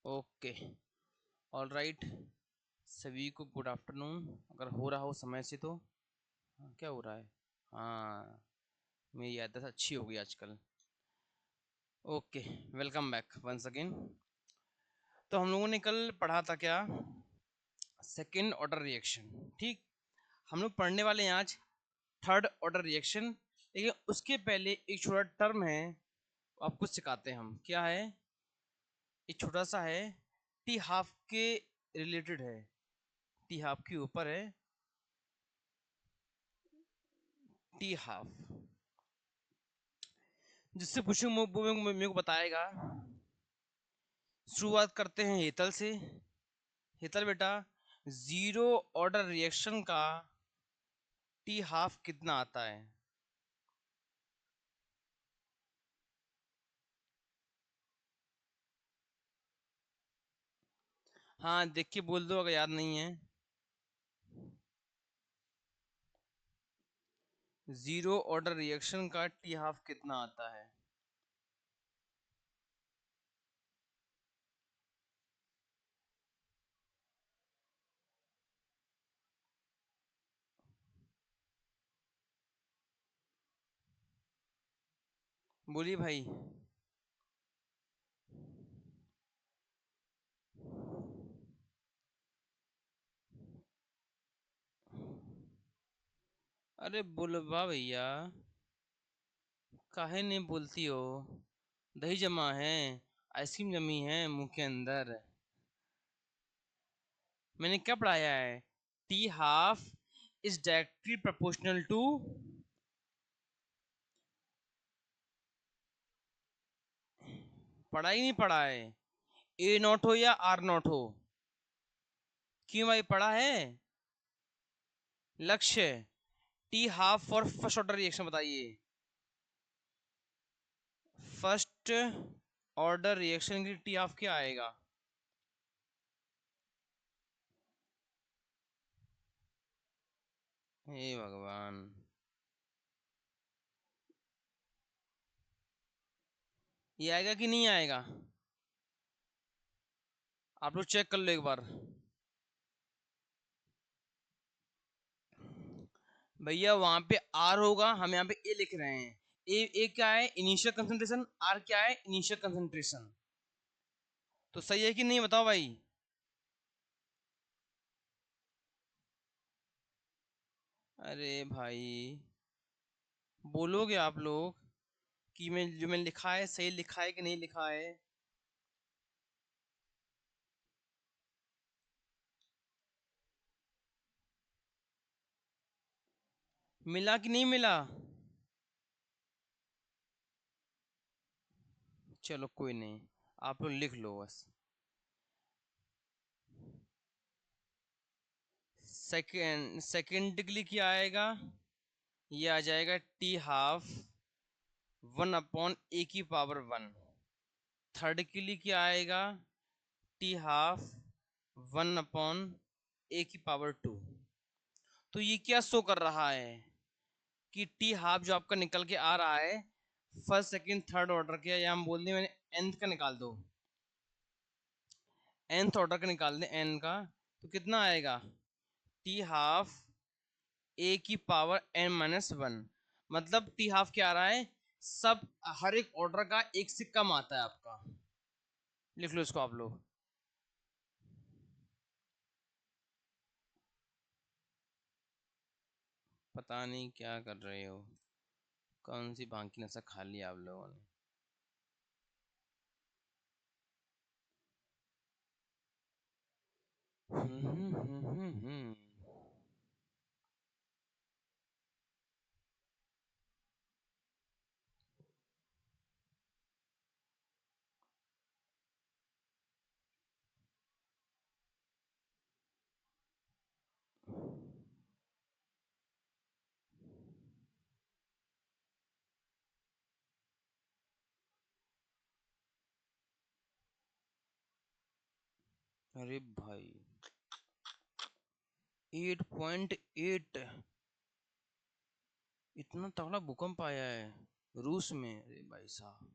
Okay. All right. सभी को good afternoon, अगर हो रहा हो समय से तो। हाँ, क्या हो रहा है? हाँ, मेरी याददाश्त अच्छी हो गई आजकल। Okay, welcome back once again. तो हम लोगों ने कल पढ़ा था क्या? Second order reaction. ठीक, हम लोग पढ़ने वाले हैं आज थर्ड ऑर्डर रिएक्शन। लेकिन उसके पहले एक छोटा टर्म है, आपको सिखाते हैं हम। क्या है? एक छोटा सा है, टी हाफ के रिलेटेड है। टी हाफ के ऊपर है, टी हाफ। जिससे पूछूं वो मेरे को बताएगा। शुरुआत करते हैं हेतल से। हेतल बेटा, जीरो ऑर्डर रिएक्शन का टी हाफ कितना आता है? हाँ, देख के बोल दो अगर याद नहीं है। जीरो ऑर्डर रिएक्शन का टी हाफ कितना आता है? बोलिए भाई। अरे बोलबा भैया, काहे नहीं बोलती हो? दही जमा है, आइसक्रीम जमी है मुंह के अंदर। मैंने क्या पढ़ाया है? T half is directly proportional to. पढ़ा ही नहीं पढ़ा है? ए नॉट हो या आर नॉट हो? क्यों भाई, पढ़ा है? लक्ष्य, T half for first order reaction बताइए। फर्स्ट ऑर्डर रिएक्शन के लिए टी हाफ क्या आएगा? हे भगवान। ये आएगा कि नहीं आएगा? आप लोग चेक कर लो एक बार। भैया वहां पे आर होगा, हम यहाँ पे ए लिख रहे हैं। ए क्या है? Initial concentration. आर क्या है? Initial concentration. तो सही है कि नहीं, बताओ भाई। अरे भाई, बोलोगे आप लोग कि मैं जो मैंने लिखा है सही लिखा है कि नहीं लिखा है? मिला कि नहीं मिला? चलो कोई नहीं, आप लोग लिख लो बस। सेकेंड के लिए क्या आएगा? ये आ जाएगा टी हाफ 1/a⁻1। थर्ड के लिए क्या आएगा? T half 1/a⁻2। तो ये क्या शो कर रहा है कि टी हाफ जो आपका निकल के आ रहा है फर्स्ट सेकंड थर्ड ऑर्डर के, या हम बोल दें मैंने nth का निकाल दो। nth ऑर्डर का निकाल दें n का, तो कितना आएगा? T half a⁻n-1। मतलब टी हाफ क्या आ रहा है? सब, हर एक ऑर्डर का एक से कम आता है आपका। लिख लो इसको आप लोग। पता नहीं क्या कर रहे हो, कौन सी भांग की नशा खा लिया आप लोगों ने। अरे भाई, 8.8! इतना तगड़ा भूकंप आया है रूस में, अरे भाई साहब।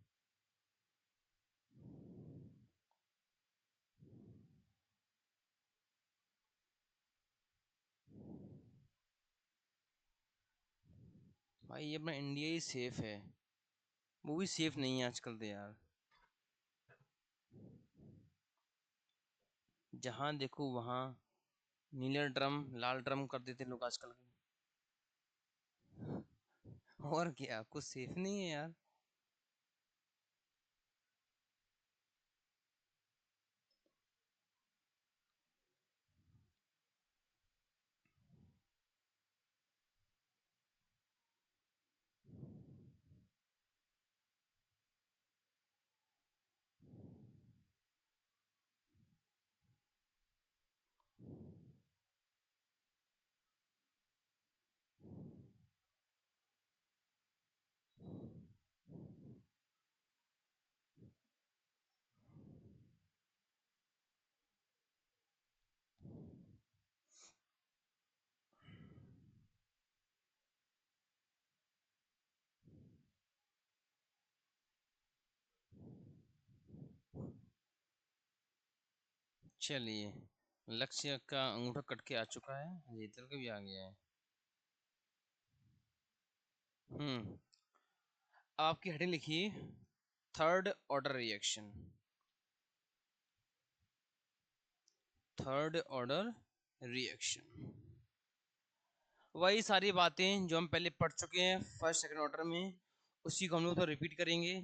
भाई ये अपना इंडिया ही सेफ है, वो भी सेफ नहीं है आजकल तो यार। जहाँ देखो वहाँ नीले ड्रम लाल ड्रम कर देते लोग आजकल के। और क्या, कुछ सेफ नहीं है यार। चलिए, लक्ष्य का अंगूठा कट के आ चुका है, ये चल के भी आ गया है। हम्म। आपकी हेडिंग लिखिए, third order reaction. Third order reaction, वही सारी बातें जो हम पहले पढ़ चुके हैं फर्स्ट सेकंड ऑर्डर में, उसी को हम लोग तो रिपीट करेंगे,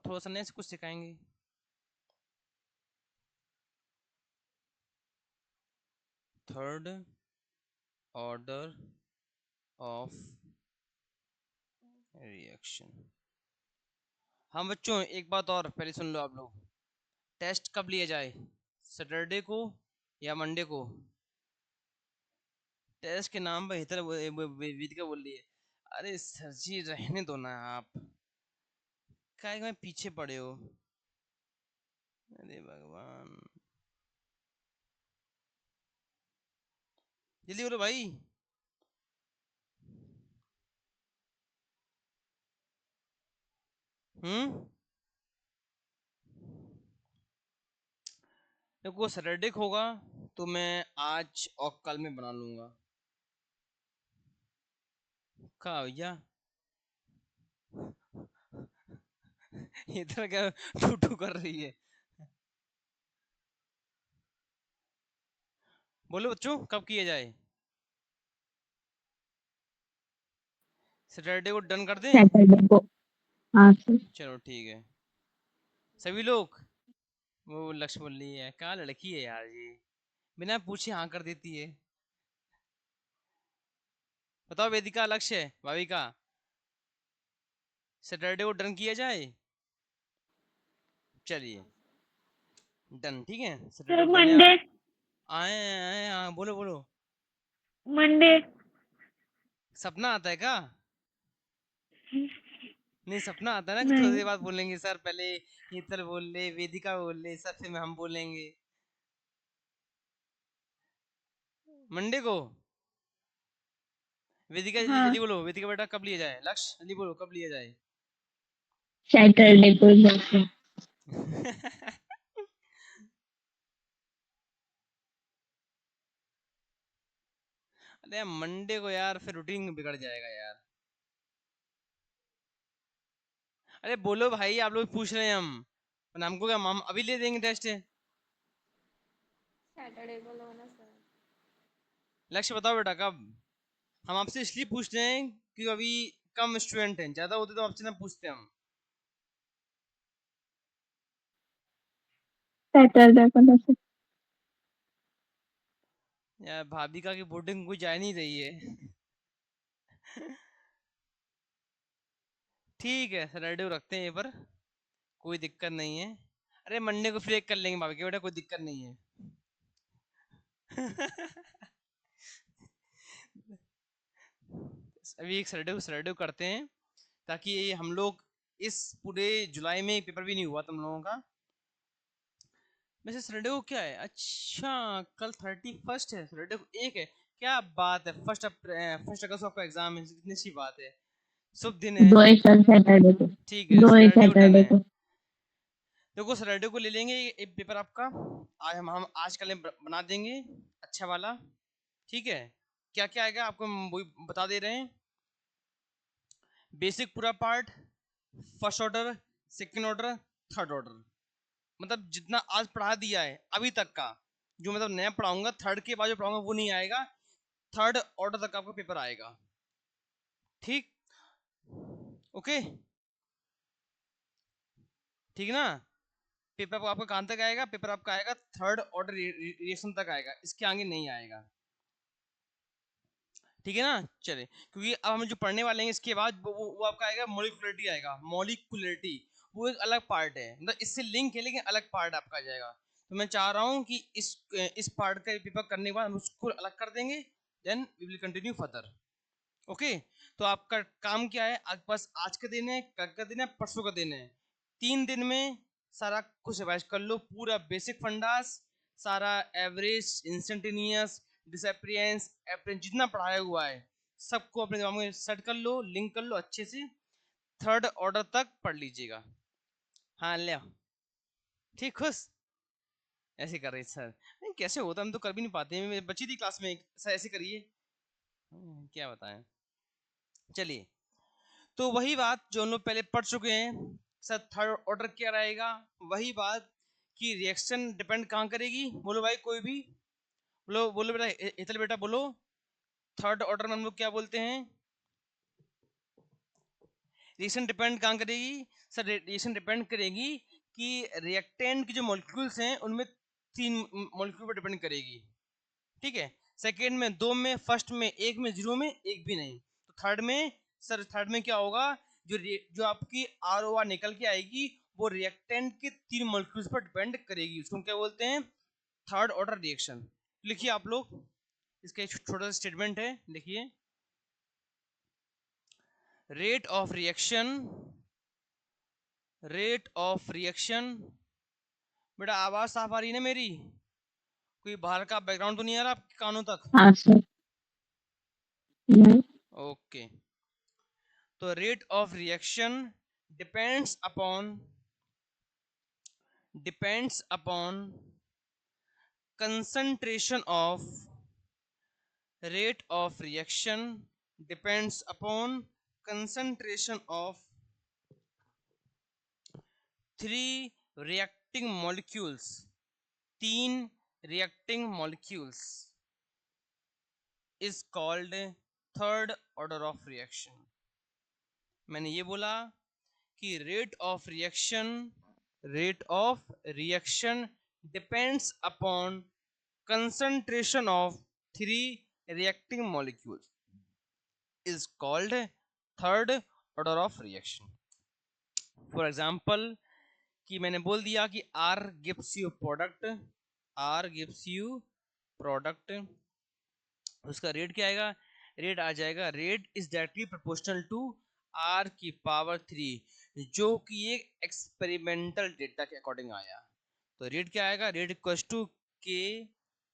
थोड़ा सा नया से कुछ सिखाएंगे। Third order of reaction. हाँ बच्चों, एक बात और पहले सुन लो आप लोग, टेस्ट कब लिया जाए, सैटरडे को या मंडे को? टेस्ट के नाम पर इधर वेदिका बोल रही है। अरे सर जी रहने दो ना आप, काय में पीछे पड़े हो। अरे भगवान, जल्दी बोलो भाई। हम्म। देखो सैटरडे को होगा तो मैं आज और कल में बना लूंगा। कहा भैया, इधर क्या टू कर रही है? बोलो बच्चों, कब किया जाए? सैटरडे को डन कर दें? सैटरडे को। हाँ सर। चलो ठीक है, सभी लोग। वो लक्ष्य बोल रही है, कहाँ लड़की है यार ये, बिना पूछे हाँ कर देती है। बताओ वेदिका, लक्ष्य, भाविका, सैटरडे को डन किया जाए? चलिए डन, ठीक है, सैटरडे सर को डन है। मंडे। आए आए हाँ, बोलो बोलो। मंडे। सपना आता है क्या? नहीं सपना आता है ना कि थोड़ी नहीं। देर बाद बोलेंगे सर, पहले हीतल बोल ले, वेदिका बोल ले सर, फिर हम बोलेंगे। मंडे को। वेदिका जल्दी हाँ जल्दी बोलो, वेदिका बेटा कब लिया जाए, लक्ष्य जल्दी बोलो कब लिया जाए। सैटरडे को जैसे। अरे मंडे को यार, फिर रूटीन बिगड़ जाएगा यार। अरे बोलो भाई, आप लोग पूछ रहे हैं हम, और हमको क्या, हम अभी ले देंगे टेस्ट। सैटरडे को लो ना सर। लक्ष्य बताओ बेटा कब। हम आपसे इसलिए पूछ रहे हैं कि अभी कम स्टूडेंट हैं, ज्यादा होते तो आपसे ना पूछते हम। सैटरडे को लो सर। यार भाभी की बोर्डिंग कोई जा नहीं रही है। ठीक है, सैटरडे को रखते हैं ये पर, कोई दिक्कत नहीं है। अरे मंडे को फिर एक कर लेंगे भाभी के बेटा, कोई दिक्कत नहीं है। अभी एक सैटरडे को करते हैं, ताकि ये हम लोग इस पूरे जुलाई में पेपर भी नहीं हुआ तुम लोगों का। वैसे सैटरडे को क्या है, अच्छा कल 31 है, सैटरडे को एक है। क्या बात है, फर्स्ट अगस्त को आपका एग्जाम है, कितनी अच्छी बात है, शुभ दिन है। दो है सर सैटरडे को। ठीक है, दो है सैटरडे को डन सैटरडे है। को। देखो सैटरडे को ले लेंगे एक पेपर आपका, आज हम आज कल बना देंगे अच्छा वाला, ठीक है। क्या क्या आएगा आपको हम वही बता दे रहे हैं। बेसिक पूरा part, first order, second order, third order, मतलब जितना आज पढ़ा दिया है अभी तक का, जो मतलब नया पढ़ाऊंगा थर्ड के बाद जो पढ़ाऊंगा वो नहीं आएगा, थर्ड ऑर्डर तक आपका पेपर आएगा। ठीक, ओके, ठीक ना। पेपर आपका कहां तक आएगा, पेपर आपका आएगा थर्ड ऑर्डर रिएक्शन तक आएगा, इसके आगे नहीं आएगा। ठीक है ना, चले, क्योंकि अब हम जो पढ़ने वाले हैं इसके बाद वो आपका आएगा मॉलिक्युलरिटी आएगा, मॉलिक्युलरिटी वो एक अलग पार्ट है, मतलब इससे लिंक है लेकिन अलग पार्ट आपका आ जाएगा। तो मैं चाह रहा हूँ कि इस पार्ट का पेपर करने के बाद हम उसको अलग कर देंगे, then we will continue further. Okay, तो आपका काम क्या है, आपके पास आज का दिन है, कल का दिन है, परसों का दिन है, 3 दिन में सारा कुछ रिवाइज कर लो, पूरा बेसिक फंडास, सारा एवरेज, इंस्टेंटेनियस, डिसअपियरेंस, एपरेंस, जितना पढ़ाया हुआ है सबको अपने दिमाग में सेट कर लो, लिंक कर लो अच्छे से, थर्ड ऑर्डर तक पढ़ लीजिएगा। हाँ ले आओ। ठीक, खुश, ऐसे कर रहे सर, नहीं कैसे होता, हम तो कर भी नहीं पाते, बची थी क्लास में सर, ऐसे करिए। क्या बताएं, चलिए, तो वही बात जो हम लोग पहले पढ़ चुके हैं सर, थर्ड ऑर्डर क्या रहेगा, वही बात कि रिएक्शन डिपेंड कहाँ करेगी, बोलो भाई कोई भी, बोलो बोलो बेटा, इतल बेटा बोलो, थर्ड ऑर्डर में हम लोग क्या बोलते हैं, रिएक्शन डिपेंड कहाँ करेगी सर, रिएक्शन डिपेंड करेगी कि रिएक्टेंट की जो मॉलिक्यूल्स हैं उनमें 3 मॉलिक्यूल पर डिपेंड करेगी। ठीक है, सेकेंड में 2 में, फर्स्ट में 1 में, 0 में 1 भी नहीं, तो थर्ड में सर, थर्ड में क्या होगा, जो आपकी आर ओ आर निकल के आएगी वो रिएक्टेंट के 3 मॉलिक्यूल्स पर डिपेंड करेगी, उसको क्या बोलते हैं, थर्ड ऑर्डर रिएक्शन। लिखिए आप लोग, इसका एक छोटा सा स्टेटमेंट है, लिखिए, rate of reaction, rate of reaction, बेटा आवाज साफ आ रही है ना मेरी, कोई बाहर का बैकग्राउंड तो नहीं आ रहा आपके कानों तक? हाँ सर। नहीं। ओके, तो rate of reaction depends upon concentration of, rate of reaction depends upon concentration of 3 reacting molecules, 3 reacting molecules is called third order of reaction। मैंने ये बोला कि rate of reaction depends upon concentration of 3 reacting molecules is called third order of reaction। For example, कि मैंने बोल दिया कि R gives you product, उसका रेट क्या आएगा, रेट आ जाएगा, rate is directly proportional to R की पावर 3, जो कि एक एक्सपेरिमेंटल डेटा के अकॉर्डिंग आया। तो रेट क्या आएगा, रेट इक्वल टू के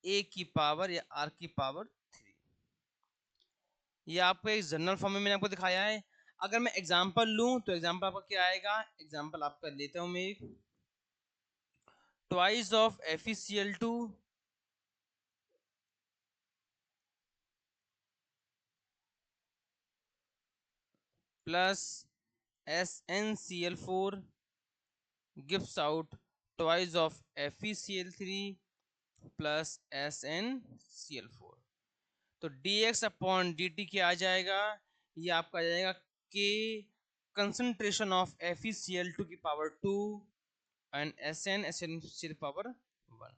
ए की पावर या R की पावर 3। ये आपको एक जनरल फॉर्म में मैंने आपको दिखाया है। अगर मैं एग्जांपल लूं तो एग्जांपल आपका क्या आएगा, एग्जांपल आपका लेता हूं मैं, twice of FeCl2 plus SnCl4 gives out twice of FeCl3 plus SnCl4। तो dx अपॉन dt क्या आ जाएगा, ये आपका आ जाएगा k कंसंट्रेशन ऑफ FeCl2 की पावर 2 एंड SnCl पावर 1।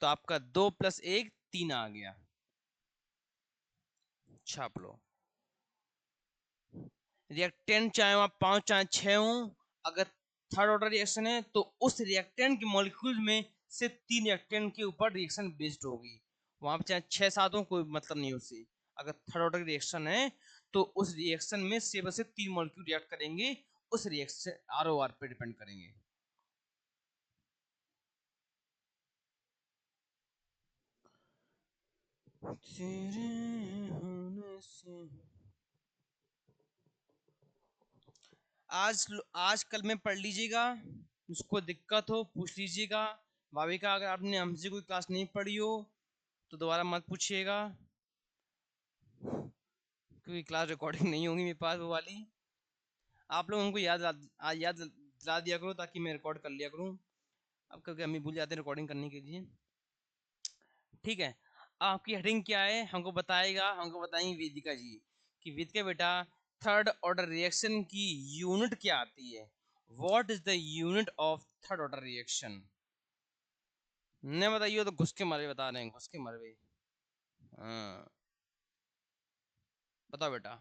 तो आपका 2 + 1 3 आ गया, छाप लो। रिएक्टेंट चाहे वहां 5 चाहे 6 हो, अगर थर्ड ऑर्डर रिएक्शन है तो उस रिएक्टेंट के मॉलिक्यूल में से 3 रिएक्टेंट के ऊपर रिएक्शन बेस्ड होगी, वहां पे चाहे 6-7 हो कोई मतलब नहीं उससे। अगर थर्ड ऑर्डर रिएक्शन है तो उस रिएक्शन में से बस 3 मॉलिक्यूल रिएक्ट करेंगे, उस रिएक्शन ROR पे डिपेंड करेंगे। तेरे होने से आज कल में पढ़ लीजिएगा, उसको दिक्कत हो पूछ लीजिएगा। भाविका, अगर आपने हमसे कोई क्लास नहीं पढ़ी हो तो दोबारा मत पूछिएगा, क्योंकि क्लास रिकॉर्डिंग नहीं होगी मेरे पास वो वाली। आप लोग उनको याद दिला दिया करो ताकि मैं रिकॉर्ड कर लिया करूँ। अब कभी अम्मी भूल जाते हैं रिकॉर्डिंग करने के लिए। ठीक है, आपकी हेडिंग क्या है हमको बताएंगी वेदिका जी कि वेदिका बेटा थर्ड ऑर्डर रिएक्शन की यूनिट क्या आती है। What is the unit of third order reaction? नहीं बताइए तो घुस के मारे बता रहे हैं, घुस के मारे। हाँ बताओ बेटा।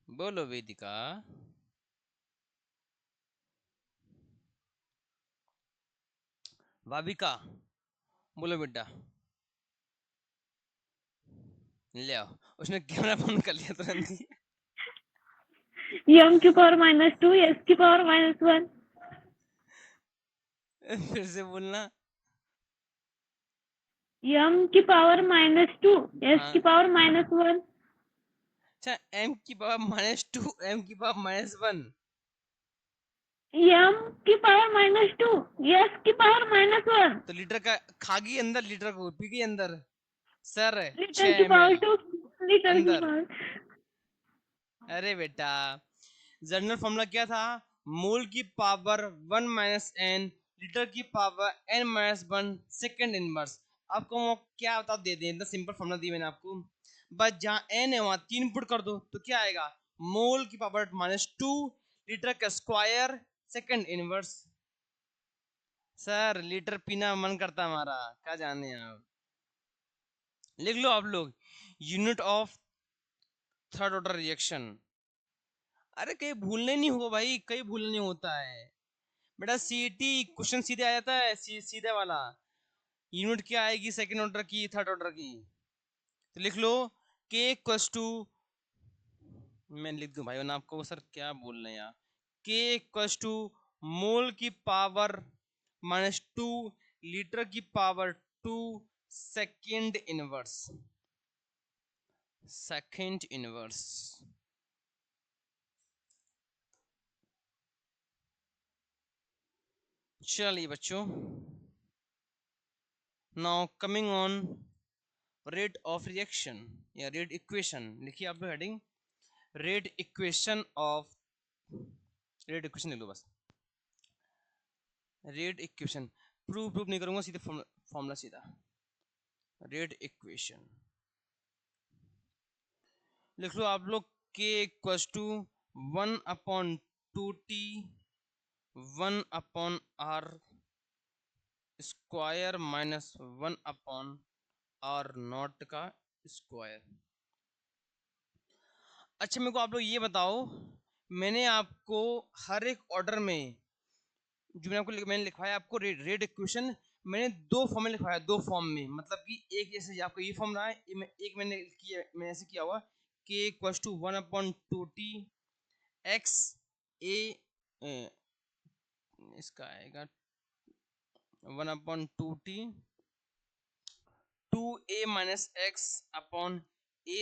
बोलो वेदिका। भाविका बोलो बेटा। ले आओ, उसने कैमरा बंद कर लिया तुरंत ही। m की पावर -2 s की पावर -1 फिर से बोलना। m की पावर -2 s की हाँ, पावर -1 अच्छा m की पावर -2 m की पावर -1। m की पावर -2 s की पावर -1 तो लीटर का खा गई अंदर, लीटर को पी गई अंदर। सर लीटर 6 की पावर ml 2 लीटर की अंदर। पावर। अरे बेटा, जनरल फॉर्मूला क्या था? मोल की पावर 1 माइनस एन, लीटर की पावर n-1 सेकेंड इनवर्स। आपको वो क्या बता दे दें, इतना सिंपल फॉर्मूला दी मैंने आपको। बस जहाँ n है वहां 3 पुट कर दो तो क्या आएगा? मोल की पावर -2 लीटर का square second inverse. Sir litre पीना मन करता हमारा, क्या जाने आप। लिख लो आप लोग, unit of third order reaction. अरे कहीं भूलने नहीं होगा भाई, कहीं भूलने नहीं होता है बेटा। सीटी क्वेश्चन सीधे आ जाता है, सीधे वाला। यूनिट क्या आएगी सेकंड ऑर्डर की, थर्ड ऑर्डर की? तो लिख लो के इक्वल्स टू, मैं लिख दूं भाई वरना आपको सर क्या बोल रहे हैं यार। के इक्वल्स टू मोल की पावर -2 लीटर की power 2 second inverse, second inverse. चलिए बच्चों, now coming on rate of reaction या रेट इक्वेशन। लिखिए आप लोग heading, rate equation of, rate equation लिख लो बस। रेट इक्वेशन प्रूफ प्रूफ नहीं करूंगा, सीधे फॉर्मूला सीधा। रेट इक्वेशन लिख लो आप लोग, के equals to 1/2t 1/r square -1/r0 का स्क्वायर। अच्छा मेरे को आप लोग ये बताओ, मैंने आपको हर एक ऑर्डर में जो मैंने लिखवाया आपको रेट इक्वेशन, मैंने दो फॉर्म में लिखवाया, दो फॉर्म में मतलब कि एक जैसे आपको ये फॉर्म रहा है, एक मैंने ऐसे किया हुआ के इक्वल्स टू 1/2t एक्स ए, इसका आएगा 1/2t 2a-x/a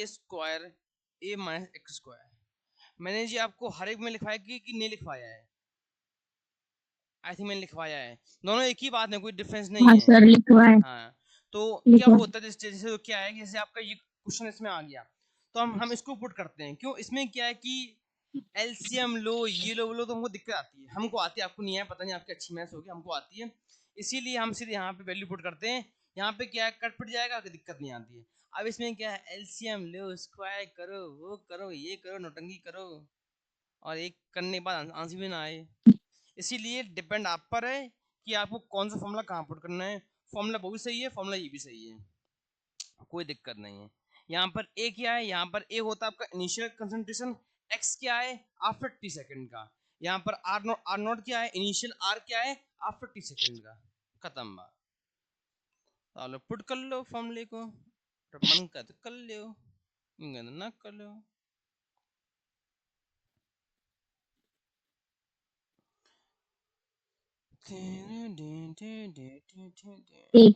square a-x square. मैंने जी आपको हर एक में लिखवाया कि नहीं लिखवाया है? आई थिंक मैंने लिखवाया है, दोनों एक ही बात है, कोई डिफरेंस नहीं हाँ है। सर लिखवा है हाँ, तो क्या लिखवा। होता है जैसे तो क्या है कि जैसे आपका ये क्वेश्चन इसमें आ गया तो हम इसको पुट करते हैं। क्यों? इसमें क्या है कि एलसीएम लो, ये लो वो लो, तो हमको दिक्कत आती है, हमको आती है, आपको नहीं है, पता नहीं आपकी अच्छी मैथ्स होगी, हमको आती है। इसीलिए हम सीधे यहाँ पे वैल्यू पुट करते हैं। यहाँ पे क्या है, कट पिट जाएगा, कोई दिक्कत नहीं आती है। अब इसमें क्या है, एलसीएम लो, स्क्वायर करो, वो करो, ये करो, नोटंकी करो, और एक करने के बाद आंसर भी ना आए। इसीलिए डिपेंड आप पर है कि आपको कौन सा फॉर्मूला कहाँ पुट करना है। फॉर्मूला वो भी सही है, फॉर्मूला ये भी सही है, कोई दिक्कत नहीं है। यहाँ पर ए क्या है, यहाँ पर ए होता है आपका इनिशियल कंसंट्रेशन, एक्स क्या है आफ्टर टी सेकंड का, यहाँ पर आर नॉट क्या है, इनिशियल आर क्या है आफ्टर टी सेकंड का। खत्म बात। चलो पुट कर लो फॉर्मूले को, मन कर तो कर लो, ना कर लो। ठीक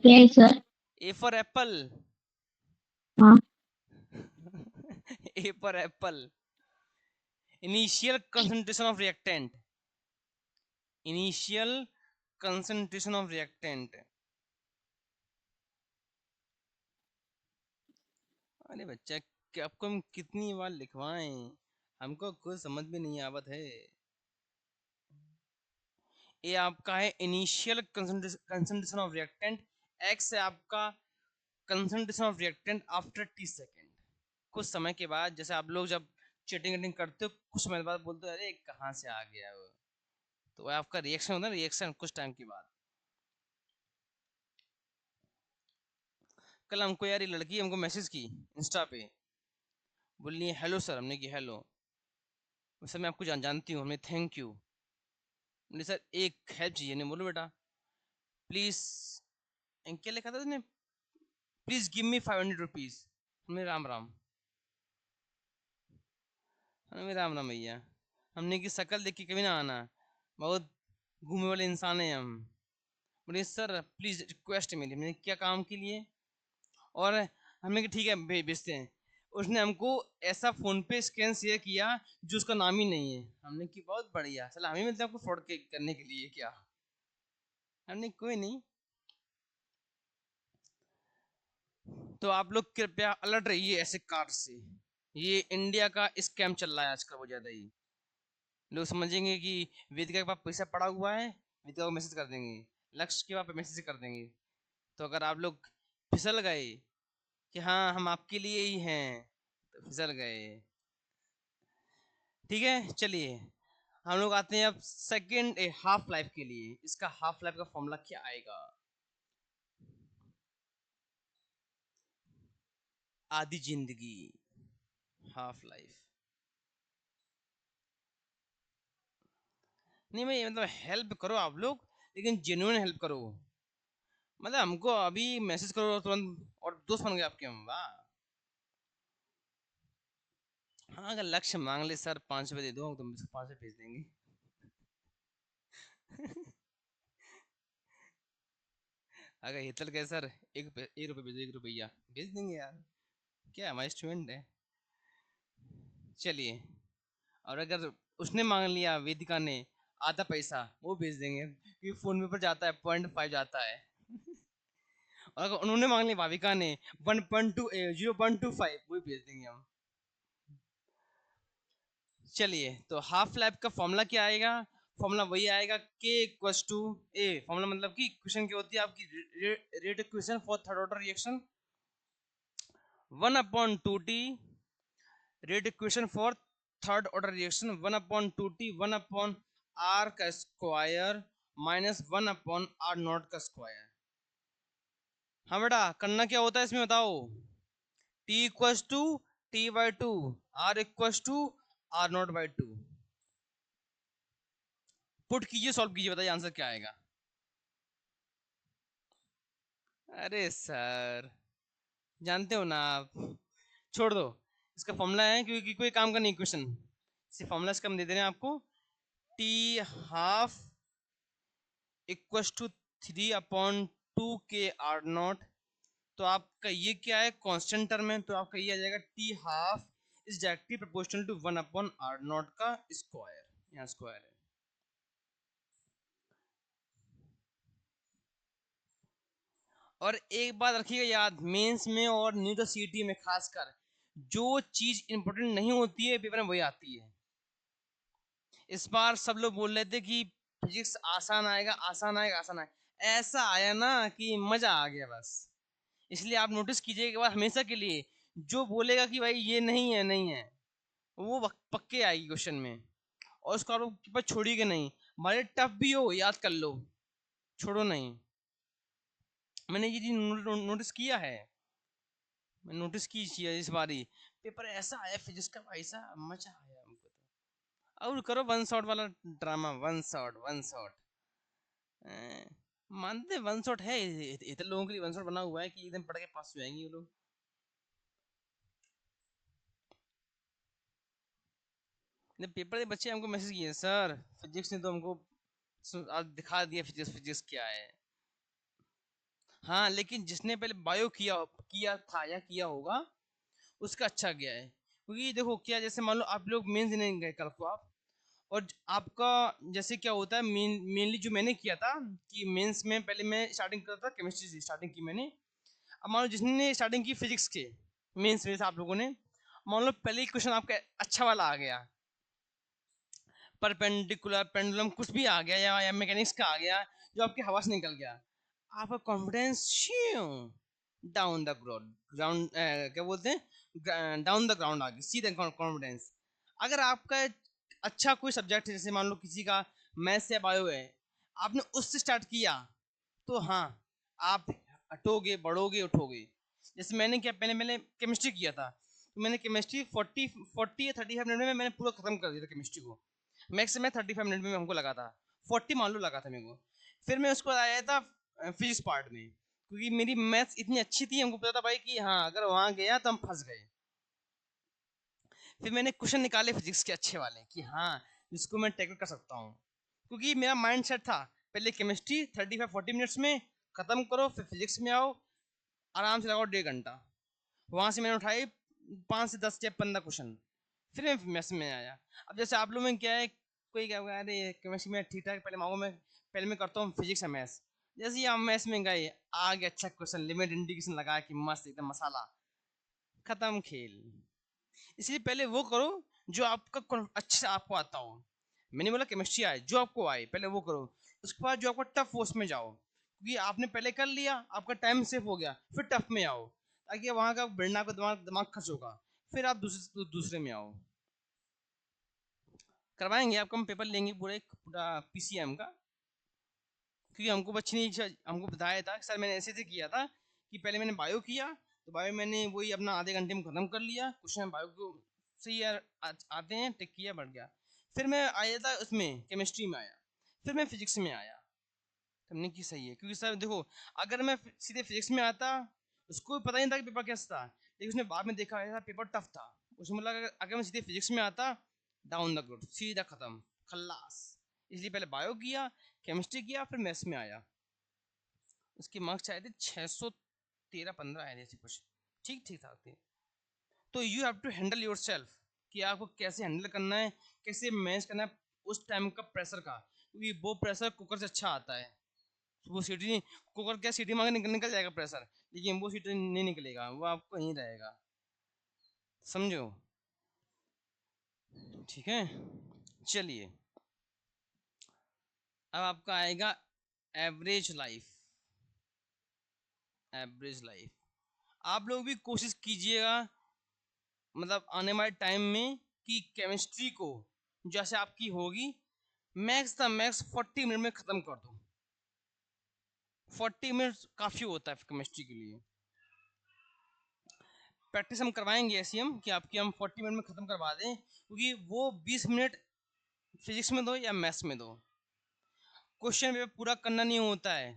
है सर। A for apple. हाँ। A for apple. Initial concentration of reactant. Initial concentration of reactant. अरे बच्चा, आपको हम कितनी बार लिखवाएं, हमको कुछ समझ में नहीं आवत है। ए आपका है initial concentration of reactant. X है आपका concentration of reactant after T second. कुछ समय के बाद, जैसे आप लोग जब चीटिंग वीटिंग करते हो, कुछ समय बाद बोलते हो अरे कहाँ से आ गया वो, तो वो आपका रिएक्शन होता है, रिएक्शन कुछ टाइम के बाद। कल हमको यार ये लड़की हमको मैसेज की इंस्टा पे, बोली हेलो सर। हमने की हेलो सर, मैं आपको जानती हूँ। हमने थैंक यू। बोले सर एक हेल्प चाहिए। नहीं बोलो बेटा प्लीज, क्या लिखा था उसने, प्लीज गिव मी 500 रुपीज। हमने राम राम। हमने राम राम भैया। हमने की शक्ल देख के कभी ना आना, बहुत घूमे वाले इंसान हैं हम। बोले सर प्लीज रिक्वेस्ट मेरी। मैंने क्या काम के लिए, और हमने कि ठीक है भेजते हैं। उसने हमको ऐसा फोन पे स्कैन शेयर किया जो उसका नाम ही नहीं है। हमने की बहुत बढ़िया, चला हमें मिलता है आपको फ्रॉड करने के लिए क्या। हमने कोई नहीं। तो आप लोग कृपया अलर्ट रहिए ऐसे कार्ड से। ये इंडिया का स्कैम चल रहा है आजकल बहुत ज्यादा ही। लोग समझेंगे कि वेदिका के पास पैसा पड़ा हुआ है, वेदिका को मैसेज कर देंगे, लक्ष्य के पास मैसेज कर देंगे। तो अगर आप लोग फिसल गए कि हाँ हम आपके लिए ही हैं, तो फिसल गए। ठीक है चलिए, हम लोग आते हैं अब सेकंड हाफ लाइफ के लिए। इसका हाफ लाइफ का फॉर्मूला क्या आएगा। आधी जिंदगी, हाफ लाइफ। नहीं भाई, मतलब हेल्प करो आप लोग, लेकिन जेन्युइन हेल्प करो। मतलब हमको अभी मैसेज करो तुरंत और दोस्त बन गए आपके हम, वाह। हाँ अगर लक्ष्य मांग ले सर 5 रुपए दे दो, तुम 5 रुपए भेज देंगे। अगर हितल कहे सर 1 रुपए, 1 रुपए भेजो, 1 रुपया भेज देंगे यार, क्या हमारे स्टूडेंट है। चलिए, और अगर उसने मांग लिया वेदिका ने आधा पैसा, वो भेज देंगे क्योंकि फोन पे पर जाता है 0.5 जाता है। और अगर उन्होंने मांग लिया भाविका ने 1.2 0.25, वो भी भेज देंगे हम। चलिए, तो हाफ लाइफ का फॉर्मूला क्या आएगा। फॉर्मूला वही आएगा के इक्वल्स टू ए। फॉर्मूला मतलब कि क्वेश्चन क्या होती है आपकी, rate equation for third order reaction 1/2t। Rate equation for third order reaction 1/2t 1/r का स्क्वायर माइनस 1/r0 का स्क्वायर। हाँ बेटा, करना क्या होता है इसमें बताओ। t equals to t/2, r equals to r0/2। Put कीजिए, सॉल्व कीजिए, बताइए आंसर क्या आएगा। अरे सर, जानते हो ना आप, छोड़ दो। इसका फॉर्मूला है, क्योंकि कोई काम का नहीं क्वेश्चन, सिर्फ फॉर्मूला इसका हम दे दे रहे हैं आपको। टी हाफ इक्वल्स टू 3/2 के आर नॉट। तो आपका ये क्या है, कांस्टेंट टर्म है, तो आपका ये आ जाएगा T half is directly proportional to 1/r0 का स्क्वायर। यहाँ स्क्वायर है। और एक बात रखिएगा याद, मेंस में और न्यू द सीटी में खासकर, जो चीज इंपॉर्टेंट नहीं होती है पेपर में वही आती है। इस बार सब लोग बोल रहे थे कि फिजिक्स आसान आएगा, आसान आएगा, आसान आएगा। ऐसा आया ना कि मजा आ गया बस। इसलिए आप नोटिस कीजिएगा, एक बार हमेशा के लिए, जो बोलेगा कि भाई ये नहीं है, नहीं है, वो पक्के आएगी क्वेश्चन में। और उसको आप बस छोड़िएगा नहीं, भले टफ भी हो याद कर लो, छोड़ो नहीं। मैंने ये चीज नोटिस किया है, मैं नोटिस की चीज इस बारी। पेपर ऐसा आया फिजिक्स का, ऐसा मजा आया हमको तो। और करो वन शॉट वाला drama, one shot, one shot. मानते वन शॉट है, इतने लोगों के लिए वन शॉट बना हुआ है कि एकदम पढ़ के पास हो जाएंगे ये लोग। जब पेपर के बच्चे हमको मैसेज किए सर, फिजिक्स ने तो हमको आज दिखा दिया फिजिक्स फिजिक्स क्या है। हाँ लेकिन जिसने पहले बायो किया किया था या किया होगा उसका अच्छा गया है, क्योंकि देखो क्या, जैसे मान लो आप लोग मेंस देने गए कल को आप, और आपका जैसे क्या होता है मेनली जो मैंने किया था कि मेंस में पहले मैं स्टार्टिंग करता था, केमिस्ट्री से स्टार्टिंग की मैंने। अब मान लो जिसने स्टार्टिंग की फिजिक्स के मेंस में से आप लोगों ने, मान लो पहले ही क्वेश्चन आपका अच्छा वाला आ गया, परपेंडिकुलर पेंडुलम कुछ भी आ गया या मैकेनिक्स का आ गया जो आपकी हवा से निकल गया, आपका confidence down the ground ground क्या बोलते हैं, डाउन द ग्राउंड आ गया सीधे कॉन्फिडेंस। अगर आपका अच्छा कोई सब्जेक्ट है, जैसे मान लो किसी का मैथ्स या बायो है, आपने उससे स्टार्ट किया, तो हाँ आप हटोगे बढ़ोगे उठोगे। जैसे मैंने क्या, पहले मैंने केमिस्ट्री किया था, तो मैंने केमिस्ट्री 40 या 35 मिनट में मैंने पूरा खत्म कर दिया था केमिस्ट्री को। मैक्स में 35 मिनट में हमको लगा था, 40 मान लो लगा था मेरे को। फिर मैं उसको आया था फिजिक्स पार्ट में, क्योंकि मेरी मैथ्स इतनी अच्छी थी, हमको पता था भाई कि हाँ अगर वहां गया तो हम फंस गए। फिर मैंने क्वेश्चन निकाले फिजिक्स के अच्छे वाले कि हाँ जिसको मैं टैकल कर सकता हूँ, क्योंकि मेरा माइंड सेट था पहले केमिस्ट्री 35-40 मिनट्स में खत्म करो, फिर फिजिक्स में आओ, आराम से लगाओ 1.5 घंटा। वहां से मैंने उठाई 5 से 10 या 15 क्वेश्चन, फिर मैं मैथ्स में आया। अब जैसे आप लोगों में क्या है, कोई क्या होगा, अरे केमिस्ट्री में ठीक ठाक, पहले मैं करता हूँ फिजिक्स या मैथ्स। जैसे ही हम मैथ्स में गए, आगे अच्छा क्वेश्चन लिमिट इंटीग्रेशन लगा कि मस्त एकदम मसाला, खत्म खेल। इसलिए पहले वो करो जो आपका अच्छे से आपको आता हो। मैंने बोला केमिस्ट्री आए, जो आपको आए पहले वो करो, उसके बाद जो आपको टफ हो उसमें जाओ, क्योंकि आपने पहले कर लिया, आपका टाइम सेव हो गया, फिर टफ में आओ, ताकि वहां का बढ़ना का दिमाग दिमाग खर्च होगा, फिर आप दूसरे में आओ। करवाएंगे आपका, हम पेपर लेंगे पूरा एक पूरा पीसीएम का, क्योंकि हमको बच्चे ने हमको बताया था कि सर मैंने ऐसे ऐसे किया था कि पहले मैंने बायो किया, तो बायो मैंने वही अपना आधे घंटे में खत्म कर लिया क्वेश्चन, बायो को सही यार आते हैं, टिक किया बढ़ गया। फिर मैं आया था उसमें केमिस्ट्री में आया, फिर मैं फिजिक्स में आया। हमने की सही है, क्योंकि सर देखो अगर मैं सीधे फिजिक्स में आता, उसको भी पता नहीं था कि पेपर कैसा था, लेकिन उसने बाद में देखा ऐसा पेपर टफ था, उसने बोला अगर मैं सीधे फिजिक्स में आता, डाउन द ग्रुप सीधा खत्म, खल्लास। इसलिए पहले बायो किया, केमिस्ट्री किया, फिर मैथ्स में आया। उसके मार्क्स आए थे 613-15 आए थे ऐसे कुछ, ठीक ठीक ठाक थे। तो you have to handle your yourself आपको कैसे हैंडल करना है, कैसे मैनेज करना है उस टाइम का प्रेशर का, क्योंकि वो प्रेशर कुकर से अच्छा आता है। वो सीटी नहीं, कुकर क्या सीटी मांगे निकल जाएगा प्रेशर, लेकिन वो सीटी नहीं निकलेगा, वो आपको यहीं रहेगा, समझो। ठीक है, चलिए अब आपका आएगा एवरेज लाइफ। एवरेज लाइफ आप लोग भी कोशिश कीजिएगा, मतलब आने वाले टाइम में, कि केमिस्ट्री को जैसे आपकी होगी मैक्स 40 मिनट में खत्म कर दो। 40 मिनट काफी होता है केमिस्ट्री के लिए। प्रैक्टिस हम करवाएंगे ऐसी हम कि आपकी हम 40 मिनट में खत्म करवा दें, क्योंकि वो 20 मिनट फिजिक्स में दो या मैथ्स में दो, क्वेश्चन पेपर पूरा करना नहीं होता है।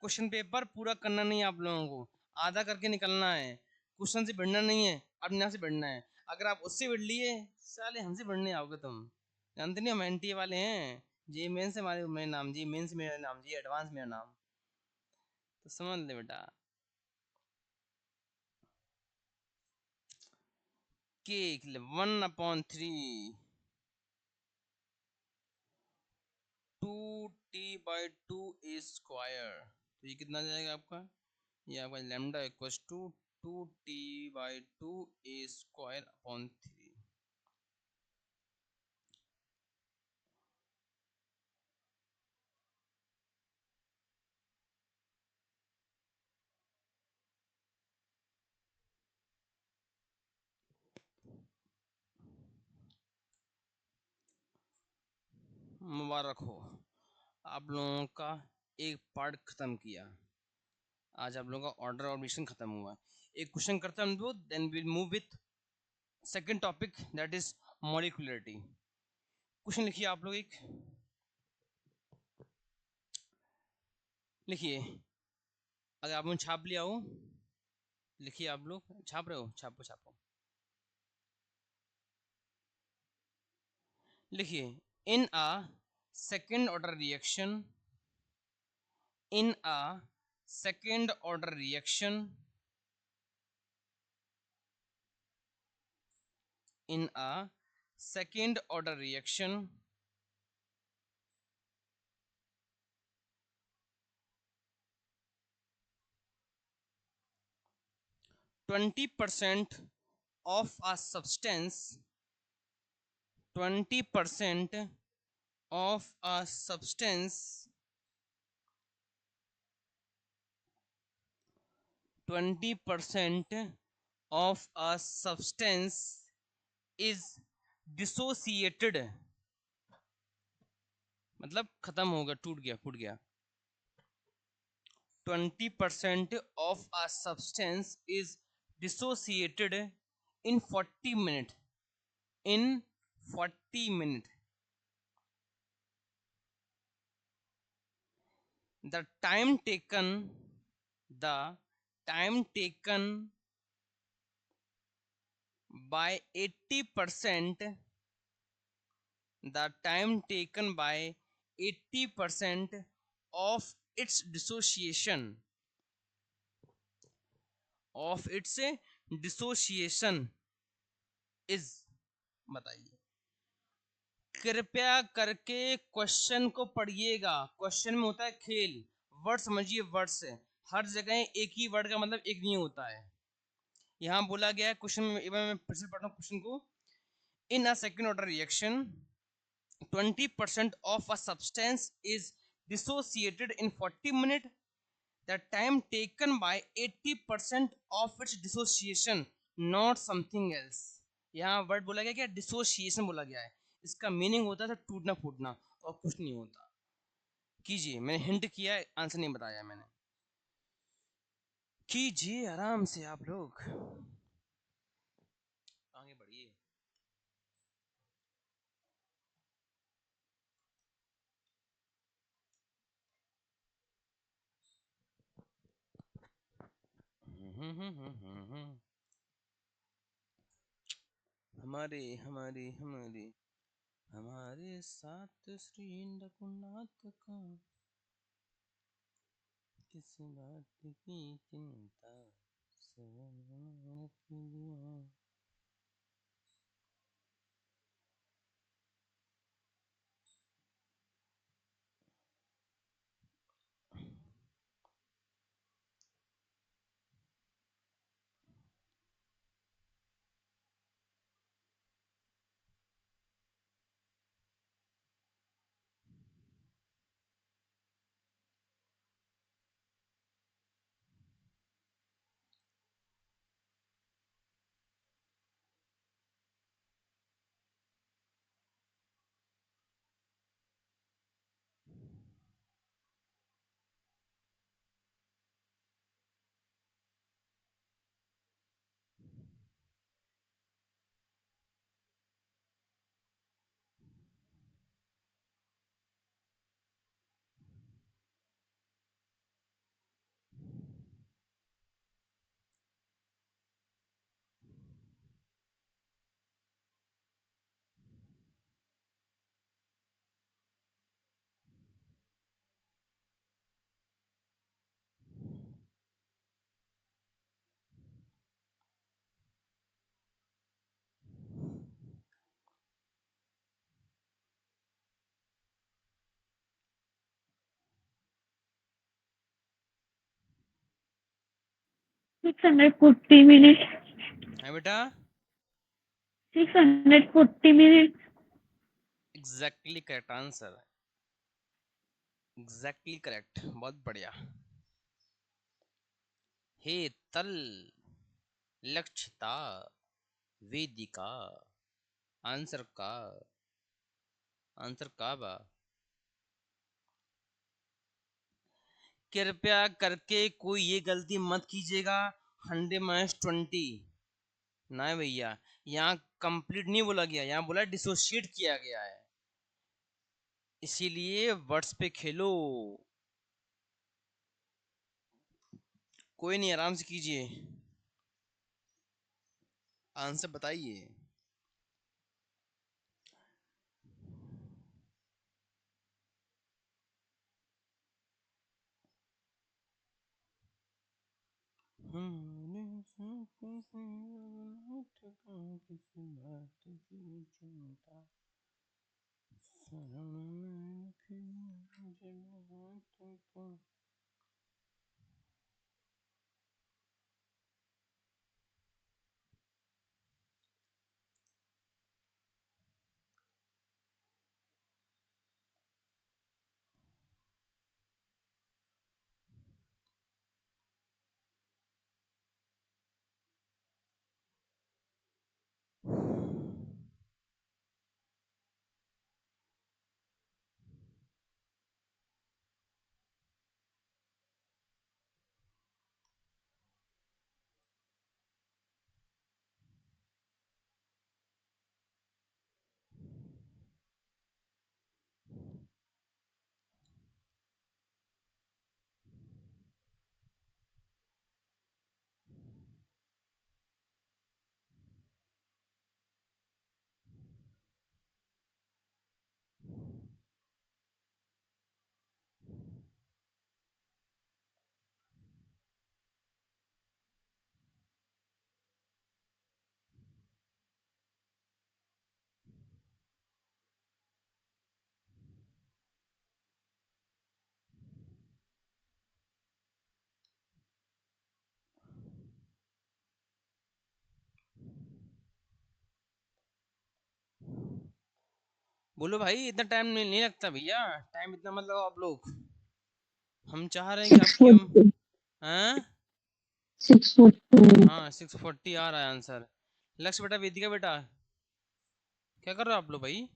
क्वेश्चन पेपर पूरा करना नहीं है आप लोगों को, आधा करके निकलना है, क्वेश्चन से बढ़ना नहीं है, अपने आप से बढ़ना है। अगर आप उससे बढ़ लिए, साले हमसे बढ़ने आओगे तुम, जानते नहीं हम एनटीए वाले हैं, जी मेन से हमारे मेरा नाम, जी मेन से मेरा नाम, जी एडवांस मेरा नाम, तो समझ ले बेटा। के 1/3 2t/2 a² तो ये कितना आ जाएगा आपका, ये आपका lambda equals to 2t/2 a² 3। मुबारक हो, आप लोगों का एक पार्ट खत्म किया। आज आप लोगों का ऑर्डर और मिशन खत्म हुआ। एक क्वेश्चन करते हैं हम लोग, then will move with second topic, that is molecularity. Question लिखिए आप लोग एक, लिखिए, अगर आप लोग छाप लिया हो, लिखिए, आप लोग छाप रहे हो, छापो छापो, लिखिए। इन अ second order reaction, in a second order reaction, in a second order reaction, 20% of a substance, 20% of a substance, 20% of a substance is dissociated, मतलब खत्म हो गया, टूट गया, फूट गया. 20% of a substance is dissociated in 40 minutes. In 40 minutes. The time taken, the time taken by 80%, the time taken by 80% of its dissociation, of its dissociation is, बताइए. कृपया करके क्वेश्चन को पढ़िएगा. क्वेश्चन में होता है खेल. वर्ड समझिए, वर्ड से हर जगह एक ही वर्ड का मतलब एक नहीं होता है. यहां बोला गया है क्वेश्चन में, एक बार मैं फिर से पढ़ता हूं क्वेश्चन को. In a second order reaction 20% of a substance is dissociated in 40 minutes. The time taken by 80% of its dissociation, not something else. यहाँ वर्ड बोला गया क्या, डिसोसिएशन बोला गया है. इसका मीनिंग होता है टूटना फूटना, और कुछ नहीं होता. कीजिए, मैंने हिंट किया, आंसर नहीं बताया मैंने. कीजिए आराम से आप लोग, आगे बढ़िए. हमारे हमारे हमारे हमारे साथ श्री रघुनाथ का किस बात की चिंता, सब 640 minutes. है बेटा. 640 minutes. Exactly correct answer, exactly correct, बहुत बढ़िया. हे तल लक्षिता वेदिका, आंसर का, आंसर का बा. कृपया करके कोई ये गलती मत कीजिएगा. 100 - 20 ना भैया, यहाँ कंप्लीट नहीं बोला गया, यहाँ बोला डिसोशिएट किया गया है, इसीलिए वर्ड्स पे खेलो. कोई नहीं, आराम से कीजिए, आंसर बताइए. बोलो भाई, इतना टाइम नहीं लगता भैया, टाइम इतना मत लगाओ आप लोग। हम चाह रहे हैं कि सिक्स आपकी हम फोर्टी हैं। 6:40। हाँ 6:40 आ रहा है आंसर। लक्ष्य बेटा, वेदिका बेटा, क्या कर रहे हो आप लोग भाई?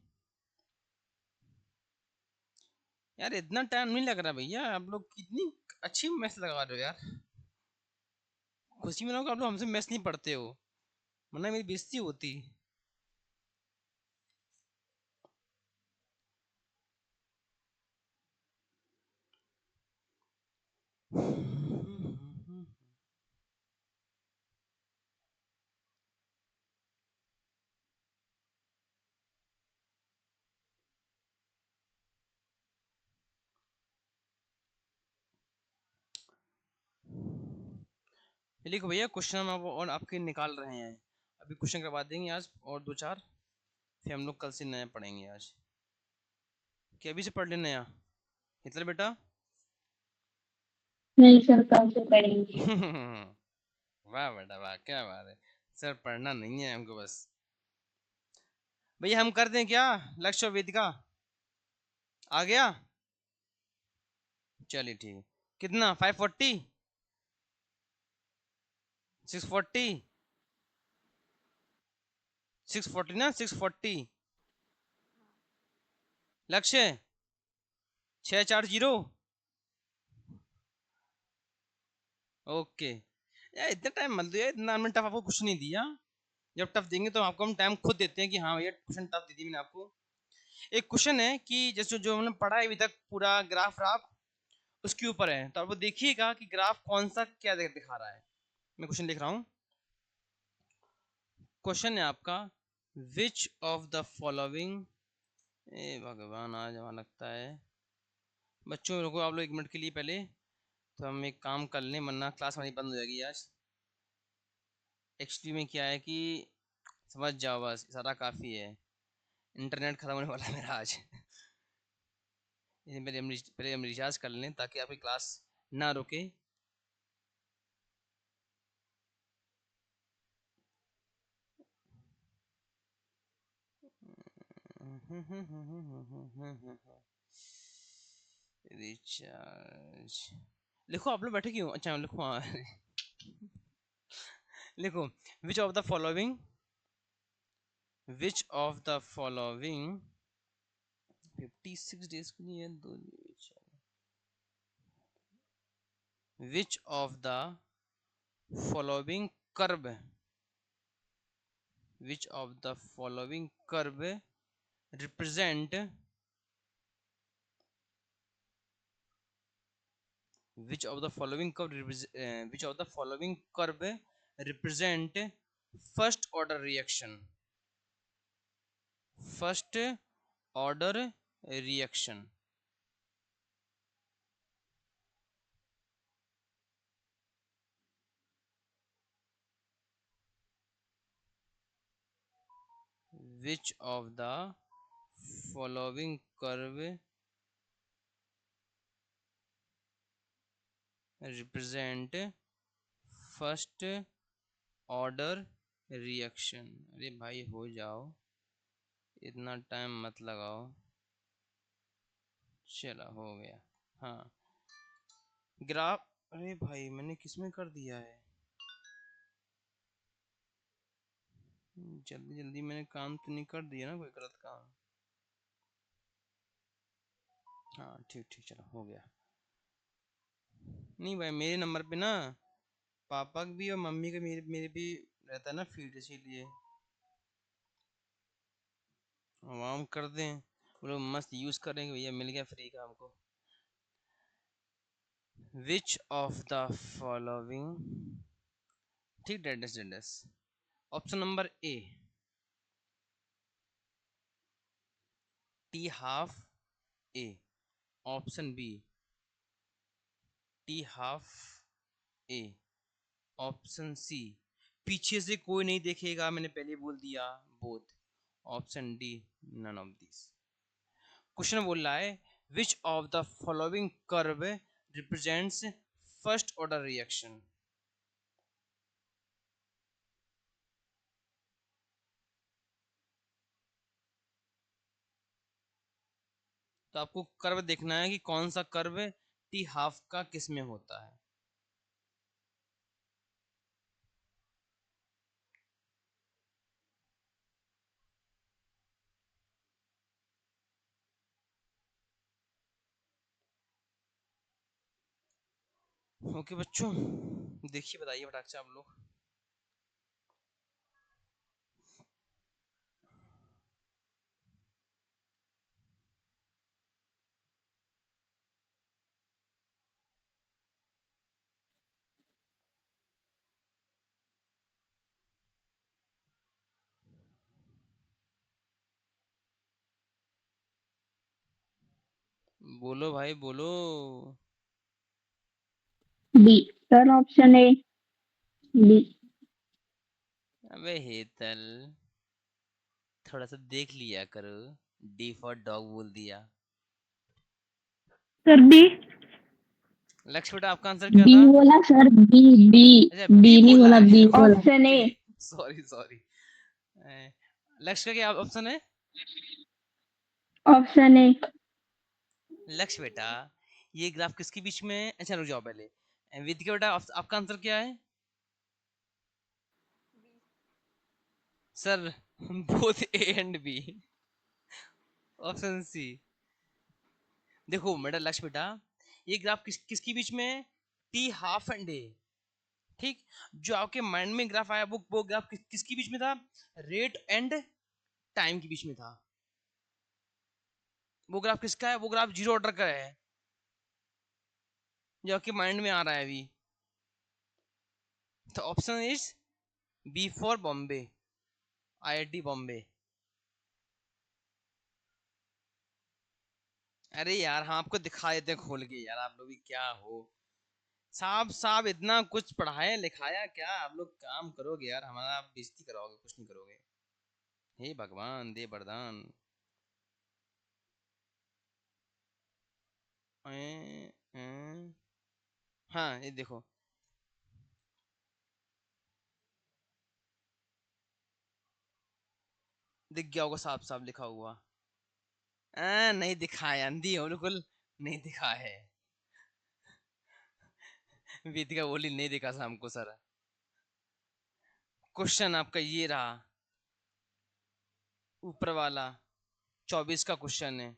यार इतना टाइम नहीं लग रहा भैया, आप लोग कितनी अच्छी मैथ लगा रहे हो यार। खुशी में आप लोग हमसे मैथ नहीं पढ़ते हो, वरना मेरी बेइज्जती होती। ये लिखो भैया, क्वेश्चन हम और आपके निकाल रहे हैं। अभी क्वेश्चन करवा देंगे आज और दो चार, फिर हम लोग कल से नया पढ़ेंगे आज। क्या अभी से पढ़ लेना नया हिटलर बेटा? नहीं सर, कल से पढ़ेंगे। वाह बेटा वाह, क्या बात है। सर पढ़ना नहीं है हमको बस। भैया हम कर दें क्या? लक्ष्य और वेदिका आ गया? चलिए ठीक है। कितना 540 640 640 ना 640। लक्ष्य 640। ओके यार, इतना टाइम मत दो यार, इतना हमने टफ आपको कुछ नहीं दिया। जब टफ देंगे तो आपको हम टाइम खुद देते हैं कि हाँ भैया क्वेश्चन टफ दे दी मैंने आपको। एक क्वेश्चन है कि जैसे जो हमने पढ़ा है अभी तक पूरा ग्राफ व्राफ उसके ऊपर है, तो आप वो देखिएगा कि ग्राफ कौन सा क्या दिखा रहा है। मैं क्वेश्चन लिख रहा हूँ। क्वेश्चन है आपका, विच ऑफ द फॉलोइंग, ए भगवान आज वहां लगता है। बच्चों रुको आप लोग 1 मिनट के लिए पहले, तो हम एक काम कर लें वरना क्लास हमारी बंद हो जाएगी आज। एक्चुअली में क्या है कि समझ जाओ, बस सारा काफ़ी है। इंटरनेट खत्म होने वाला है मेरा आज। इसलिए पहले हम रिचार्ज कर लें ताकि आपकी क्लास ना रुके। रिचार्ज लिखो, आप लोग बैठे क्यों? अच्छा लिखो, हाँ। लिखो, विच of the following, which of the following 56 days के लिए दो, विच of the following curve, which of the following curve represent, which of the following curve which of the following curve represent first order reaction, first order reaction? Which of the following curve represent first order reaction. अरे भाई हो जाओ, इतना time मत लगाओ। चलो हो गया। हाँ ग्राफ, अरे भाई मैंने किसमें कर दिया है, जल्दी जल्दी मैंने काम तो नहीं कर दिया ना कोई गलत काम। हाँ ठीक ठीक चलो हो गया। नहीं भाई मेरे नंबर पे ना पापा का भी और मम्मी का मेरे मेरे भी रहता है ना फीड, इसीलिए हम कर दें, वो लोग मस्त यूज करेंगे, भैया मिल गया फ्री का हमको। विच ऑफ द फॉलोइंग, ठीक डेडेस डेडेस। Option number A t half A, option B t half A, option C पीछे से कोई नहीं देखेगा, मैंने पहले बोल दिया both, option D none of this. Question बोल रहा है which of the following curve represents first order reaction. तो आपको कर्व देखना है कि कौन सा कर्व टी हाफ का किस में होता है। ओके बच्चों, देखिए बताइए फटाक से आप लोग। बोलो भाई बोलो। D sir, option A D. अबे हेतल, थोड़ा सा देख लिया करो, डी फॉर डॉग बोल दिया। Sir B. लक्ष्य बेटा आपका आंसर क्या बी था? बोला सर, बी बी। अच्छा बी डी नहीं बोला बोला, है बी बोला। Option okay A. Sorry sorry. Lakshya का क्या ऑप्शन है? Option A. लक्ष्य बेटा ये ग्राफ किसके बीच में है? अच्छा रुक जाओ पहले, वेदिका बेटा आपका आंसर क्या है? Sir both A and B, option C. देखो मेरा लक्ष्य बेटा ये ग्राफ किसके बीच में है? टी हाफ एंड ए, ठीक। जो आपके माइंड में ग्राफ आया वो ग्राफ किसके बीच में था? रेट एंड टाइम के बीच में था। वो ग्राफ किसका है? वो ग्राफ जीरो ऑर्डर का है जो आपके माइंड में आ रहा है अभी। तो option is B for Bombay, IIT Bombay. अरे यार हाँ आपको दिखा देते हैं खोल के, यार आप लोग भी क्या हो, साहब साहब इतना कुछ पढ़ाया लिखाया क्या, आप लोग काम करोगे यार हमारा, आप बेइज्जती कराओगे, कुछ नहीं करोगे। हे भगवान दे वरदान। हाँ ये देखो, दिख गया होगा साफ साफ लिखा हुआ। नहीं दिखा है, अंधी हो बिल्कुल, नहीं दिखा है। वेदिका बोली नहीं दिखा था हमको सर। क्वेश्चन आपका ये रहा, ऊपर वाला 24 का क्वेश्चन है,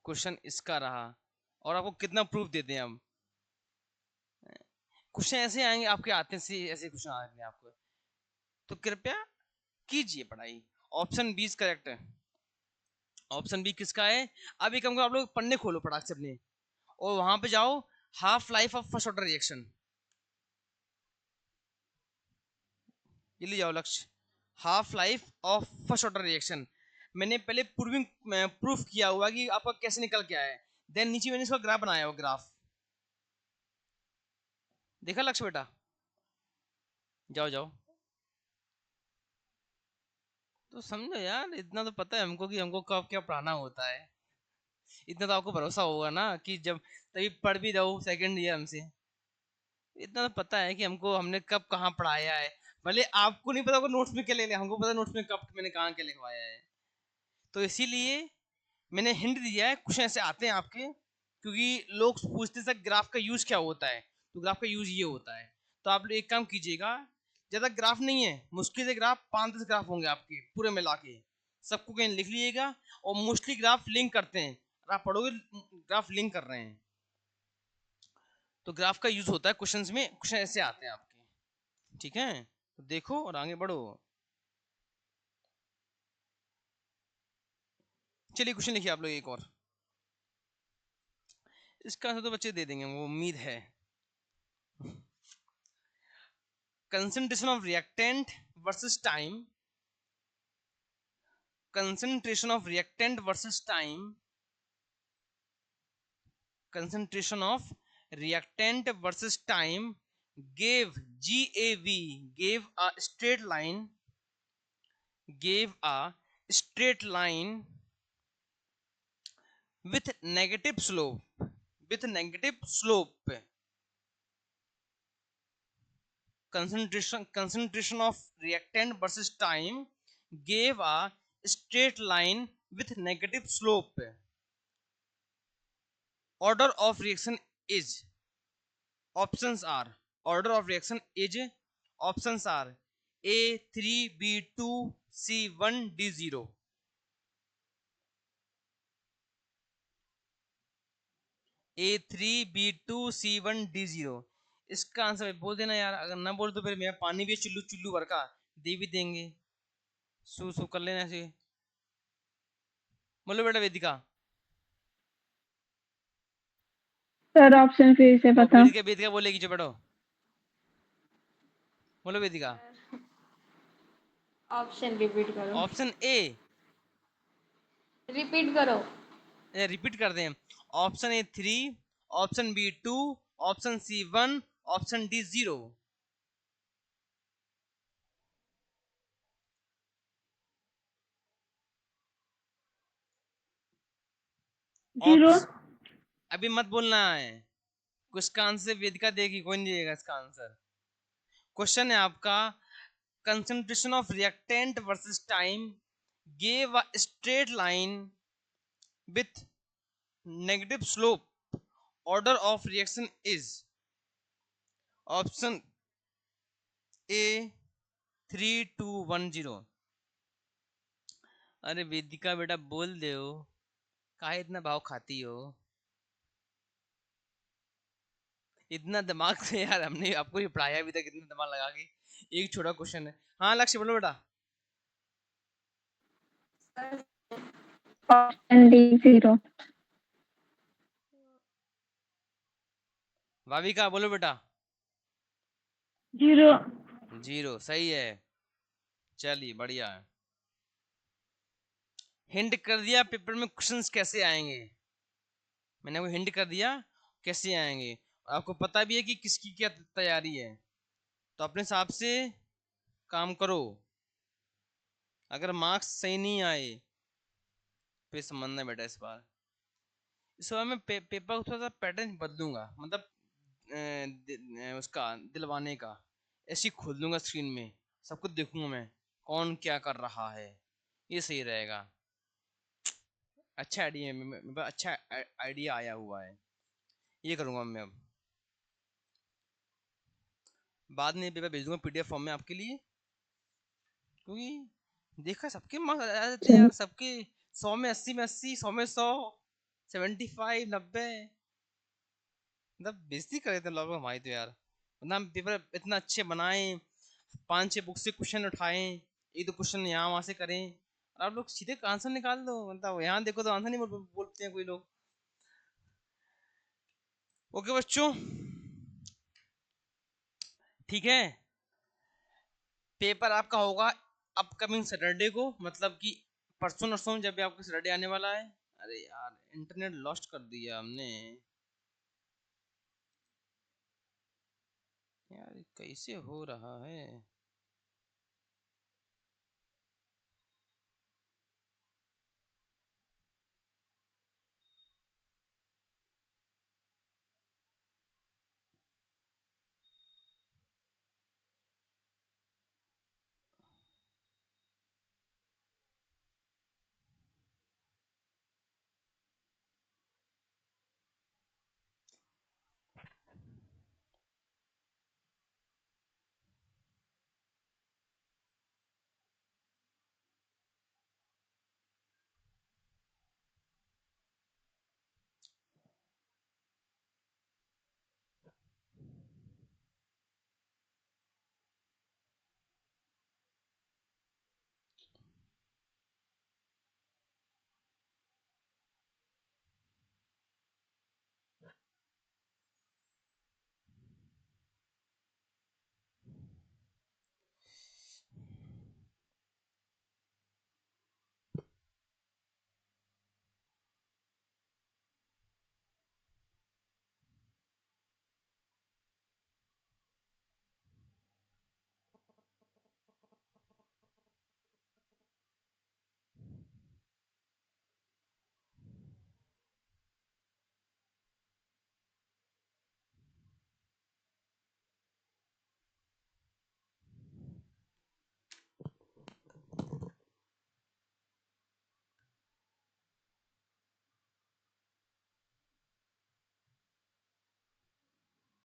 क्वेश्चन इसका रहा। और आपको कितना प्रूफ देते हैं हम, क्वेश्चन ऐसे आएंगे आपके आते से, ऐसे क्वेश्चन आएंगे आपको, तो कृपया कीजिए पढ़ाई। ऑप्शन बी इज करेक्ट है, ऑप्शन बी किसका है? अब एक काम करो आप लोग पढ़ने खोलो पटाख से अपने, और वहां पे जाओ half life of first order reaction, ये ले जाओ लक्ष्य, half life of first order reaction. मैंने पहले प्रूविंग प्रूफ किया हुआ कि आपका कैसे निकल के आया है, देन नीचे मैंने इसका ग्राफ बनाया हुआ, ग्राफ देखा लक्ष्य बेटा? जाओ जाओ तो समझो यार, इतना तो पता है हमको कि हमको कब क्या पढ़ाना होता है। इतना तो आपको भरोसा होगा ना कि जब तभी पढ़ भी रहो सेकंड ईयर हमसे। इतना तो पता है कि हमको हमने कब कहाँ पढ़ाया है। भले आपको नहीं पता होगा नोट्स में क्या ले लिया, हमको पता नोट्स में कब मैंने कहाँ क्या लिखवाया है। तो इसीलिए मैंने हिंट दिया है, क्वेश्चन ऐसे आते हैं आपके, क्योंकि लोग पूछते हैं ग्राफ का यूज क्या होता है। तो ग्राफ का यूज ये होता है। तो आप लोग एक काम कीजिएगा, ज्यादा ग्राफ नहीं है, मुश्किल से ग्राफ 5-10 ग्राफ होंगे आपके पूरे मिला के, सबको कहीं लिख लीजिएगा। और मोस्टली ग्राफ लिंक करते हैं, और आप पढ़ोगे ग्राफ लिंक कर रहे हैं। तो ग्राफ का यूज होता है क्वेश्चंस में, क्वेश्चन ऐसे आते हैं आपके। ठीक है, तो देखो और आगे बढ़ो। चलिए क्वेश्चन लिखिए आप लोग एक और। इसका आंसर तो बच्चे दे देंगे, वो उम्मीद है। Concentration of reactant versus time, concentration of reactant versus time, concentration of reactant versus time gave gave a straight line, gave a straight line with negative slope, with negative slope. Concentration of reactant versus time gave a straight line with negative slope. Order of reaction is, options are, order of reaction is, options are A3 B2 C1 D0। A3 B2 C1 D0, इसका answer बोल देना यार, अगर ना बोल तो फिर मैं पानी भी चुल्लू चुल्लू भर का दे भी देंगे, सू सू कर लेना ऐसे। बोलो बेटा वेदिका। सर ऑप्शन फिर से वो बताओ। वेदिका वेदिका बोलेगी जो बेटो। बोलो वेदिका। ऑप्शन रिपीट करो। ऑप्शन ए, रिपीट करो। रिपीट कर दें, option A3, option B2, option C1, option D0। Zero. अभी मत बोलना है, कुछ का आंसर वेदिका देगी, कोई नहीं देगा इसका आंसर। क्वेश्चन है आपका, concentration of reactant versus time gave a straight line with negative slope, order of reaction is, option A 3210। अरे वेदिका बेटा बोल दे हो, काहे इतना भाव खाती हो, इतना दिमाग से यार हमने आपको ये पढ़ाया अभी तक, इतना दिमाग लगा के। एक छोटा क्वेश्चन है। हाँ लक्ष्य बोलो बेटा। Option D zero. भाविका बोलो बेटा। जीरो। जीरो सही है। चलिए बढ़िया है, हिंट कर दिया पेपर में क्वेश्चंस कैसे आएंगे, मैंने आपको हिंट कर दिया कैसे आएंगे, और आपको पता भी है कि किसकी क्या तैयारी है। तो अपने हिसाब से काम करो, अगर मार्क्स सही नहीं आए फिर समझना बेटा। इस बार मैं पेपर को थोड़ा सा पैटर्न बदलूंगा, मतलब उसका दिलवाने का, ऐसे ही खोल दूंगा स्क्रीन में, सब कुछ देखूंगा मैं कौन क्या कर रहा है, ये सही रहेगा। अच्छा आइडिया, मेरे पास अच्छा आइडिया आया हुआ है, ये करूंगा मैं अब। बाद में पेपर भेज दूंगा PDF फॉर्म में आपके लिए, क्योंकि देखा सबके मार्क्स आ जाते हैं चलो यार, सबके 100 में 80 में 80, 100 में 100, 75 90, मतलब बेइज्जती कर देते हैं लोग हमारी तो यार। वरना हम पेपर इतना अच्छे बनाए, 5-6 बुक से क्वेश्चन उठाएं, एक दो क्वेश्चन यहाँ वहां से करें, और आप लोग सीधे आंसर निकाल दो, मतलब यहाँ देखो तो आंसर नहीं बोलते हैं कोई लोग। ओके बच्चों, ठीक है, पेपर आपका होगा अपकमिंग सैटरडे को, मतलब कि परसों नरसों जब भी आपका सैटरडे आने वाला है। अरे यार इंटरनेट लॉस्ट कर दिया हमने, यार कैसे हो रहा है।